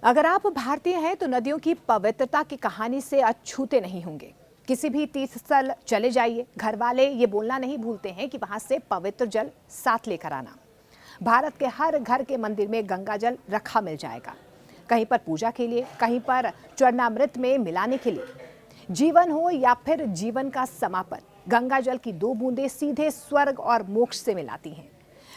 अगर आप भारतीय हैं तो नदियों की पवित्रता की कहानी से अछूते नहीं होंगे। किसी भी तीर्थ स्थल चले जाइए, घर वाले ये बोलना नहीं भूलते हैं कि वहां से पवित्र जल साथ लेकर आना। भारत के हर घर के मंदिर में गंगा जल रखा मिल जाएगा, कहीं पर पूजा के लिए, कहीं पर चरणामृत में मिलाने के लिए। जीवन हो या फिर जीवन का समापन, गंगा जल की दो बूंदें सीधे स्वर्ग और मोक्ष से मिलाती हैं।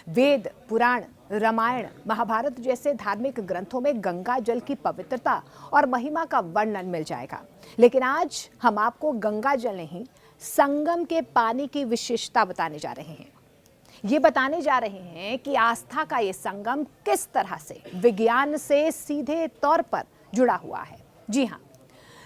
वेद, पुराण, रामायण, महाभारत जैसे धार्मिक ग्रंथों में गंगा जल की पवित्रता और महिमा का वर्णन मिल जाएगा। लेकिन आज हम आपको गंगा जल नहीं, संगम के पानी की विशेषता बताने जा रहे हैं। ये बताने जा रहे हैं कि आस्था का ये संगम किस तरह से विज्ञान से सीधे तौर पर जुड़ा हुआ है। जी हाँ,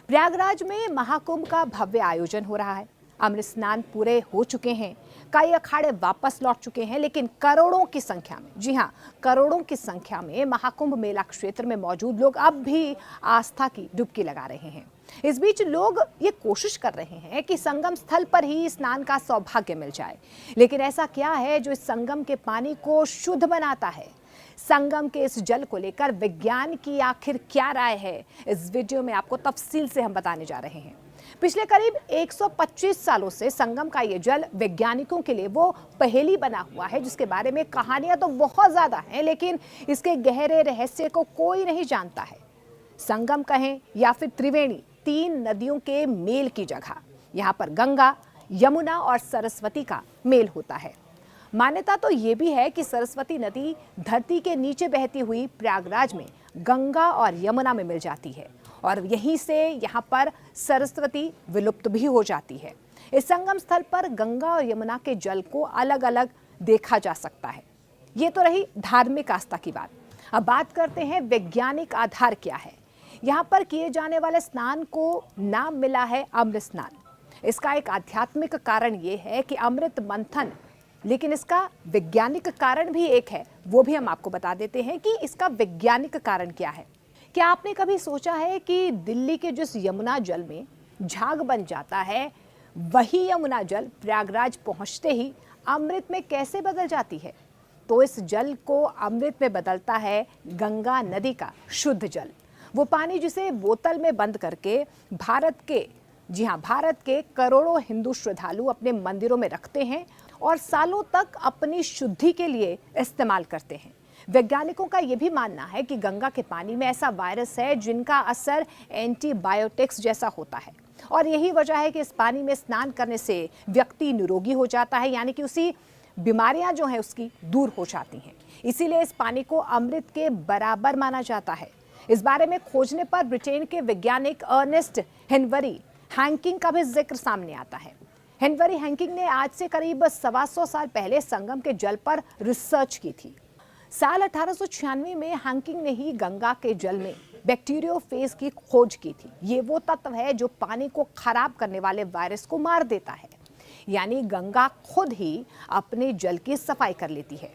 प्रयागराज में महाकुंभ का भव्य आयोजन हो रहा है। अमृत स्नान पूरे हो चुके हैं, कई अखाड़े वापस लौट चुके हैं, लेकिन करोड़ों की संख्या में, जी हाँ, करोड़ों की संख्या में महाकुंभ मेला क्षेत्र में मौजूद लोग अब भी आस्था की डुबकी लगा रहे हैं। इस बीच लोग ये कोशिश कर रहे हैं कि संगम स्थल पर ही स्नान का सौभाग्य मिल जाए। लेकिन ऐसा क्या है जो इस संगम के पानी को शुद्ध बनाता है? संगम के इस जल को लेकर विज्ञान की आखिर क्या राय है, इस वीडियो में आपको तफसील से हम बताने जा रहे हैं। पिछले करीब 125 सालों से संगम का ये जल वैज्ञानिकों के लिए वो पहेली बना हुआ है जिसके बारे में कहानियां तो बहुत ज्यादा हैं, लेकिन इसके गहरे रहस्य को कोई नहीं जानता है। संगम कहें या फिर त्रिवेणी, तीन नदियों के मेल की जगह। यहाँ पर गंगा, यमुना और सरस्वती का मेल होता है। मान्यता तो ये भी है कि सरस्वती नदी धरती के नीचे बहती हुई प्रयागराज में गंगा और यमुना में मिल जाती है और यहीं से यहाँ पर सरस्वती विलुप्त भी हो जाती है। इस संगम स्थल पर गंगा और यमुना के जल को अलग अलग देखा जा सकता है। ये तो रही धार्मिक आस्था की बात। अब बात करते हैं वैज्ञानिक आधार क्या है। यहाँ पर किए जाने वाले स्नान को नाम मिला है अमृत स्नान। इसका एक आध्यात्मिक कारण ये है कि अमृत मंथन, लेकिन इसका वैज्ञानिक कारण भी एक है, वो भी हम आपको बता देते हैं कि इसका वैज्ञानिक कारण क्या है। क्या आपने कभी सोचा है कि दिल्ली के जिस यमुना जल में झाग बन जाता है, वही यमुना जल प्रयागराज पहुंचते ही अमृत में कैसे बदल जाती है? तो इस जल को अमृत में बदलता है गंगा नदी का शुद्ध जल। वो पानी जिसे बोतल में बंद करके भारत के करोड़ों हिंदू श्रद्धालु अपने मंदिरों में रखते हैं और सालों तक अपनी शुद्धि के लिए इस्तेमाल करते हैं। वैज्ञानिकों का यह भी मानना है कि गंगा के पानी में ऐसा वायरस है जिनका असर एंटीबायोटिक्स जैसा होता है और यही वजह है कि इस पानी में स्नान करने से व्यक्ति निरोगी हो जाता है, यानी कि उसी बीमारियां जो हैं उसकी दूर हो जाती हैं। इसीलिए इस पानी को अमृत के बराबर माना जाता है। इस बारे में खोजने पर ब्रिटेन के वैज्ञानिक अर्नेस्ट हेनबरी हैंकिंग का भी जिक्र सामने आता है। हेनबरी हैंकिंग ने आज से करीब 125 साल पहले संगम के जल पर रिसर्च की थी। साल 1896 में हैंकिंग ने ही गंगा के जल में बैक्टीरियोफेज की खोज की थी। ये वो तत्व है जो पानी को खराब करने वाले वायरस को मार देता है, यानी गंगा खुद ही अपने जल की सफाई कर लेती है।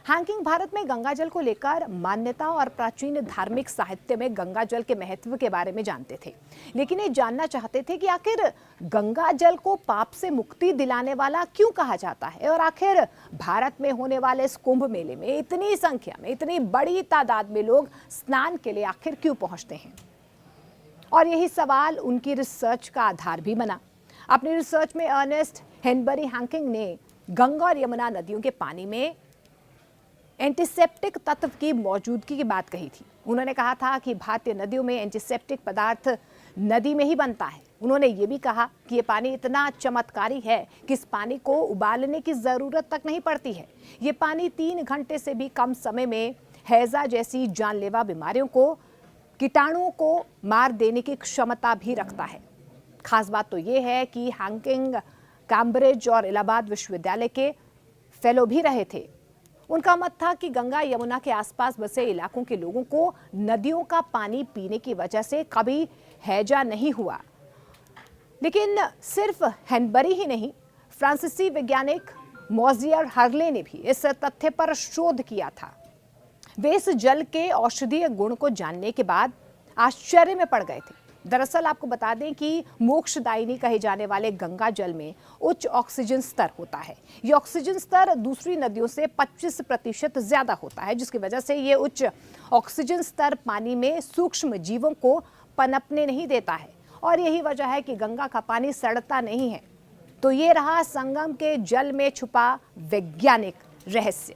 हैंकिंग भारत में गंगा जल को लेकर मान्यता और प्राचीन धार्मिक साहित्य में गंगा जल के महत्व के बारे में जानते थे, लेकिन ये जानना चाहते थे कि आखिर गंगा जल को पाप से मुक्ति दिलाने वाला क्यों कहा जाता है और आखिर भारत में होने वाले इस कुंभ मेले में इतनी संख्या में, इतनी बड़ी तादाद में लोग स्नान के लिए आखिर क्यों पहुंचते हैं। और यही सवाल उनकी रिसर्च का आधार भी बना। अपनी रिसर्च में अर्नेस्ट हेनबरी हैंकिंग ने गंगा और यमुना नदियों के पानी में एंटीसेप्टिक तत्व की मौजूदगी की बात कही थी। उन्होंने कहा था कि भारतीय नदियों में एंटीसेप्टिक पदार्थ नदी में ही बनता है। उन्होंने ये भी कहा कि ये पानी इतना चमत्कारी है कि इस पानी को उबालने की ज़रूरत तक नहीं पड़ती है। ये पानी 3 घंटे से भी कम समय में हैज़ा जैसी जानलेवा बीमारियों को, कीटाणुओं को मार देने की क्षमता भी रखता है। खास बात तो ये है कि हैंकिंग कैम्ब्रिज और इलाहाबाद विश्वविद्यालय के फेलो भी रहे थे। उनका मत था कि गंगा यमुना के आसपास बसे इलाकों के लोगों को नदियों का पानी पीने की वजह से कभी हैजा नहीं हुआ। लेकिन सिर्फ हेनबरी ही नहीं, फ्रांसीसी वैज्ञानिक मॉजियर हर्ले ने भी इस तथ्य पर शोध किया था। वे इस जल के औषधीय गुण को जानने के बाद आश्चर्य में पड़ गए थे। दरअसल आपको बता दें कि मोक्षदायिनी कहे जाने वाले गंगा जल में उच्च ऑक्सीजन स्तर होता है। ये ऑक्सीजन स्तर दूसरी नदियों से 25% ज्यादा होता है, जिसकी वजह से ये उच्च ऑक्सीजन स्तर पानी में सूक्ष्म जीवों को पनपने नहीं देता है और यही वजह है कि गंगा का पानी सड़ता नहीं है। तो ये रहा संगम के जल में छुपा वैज्ञानिक रहस्य।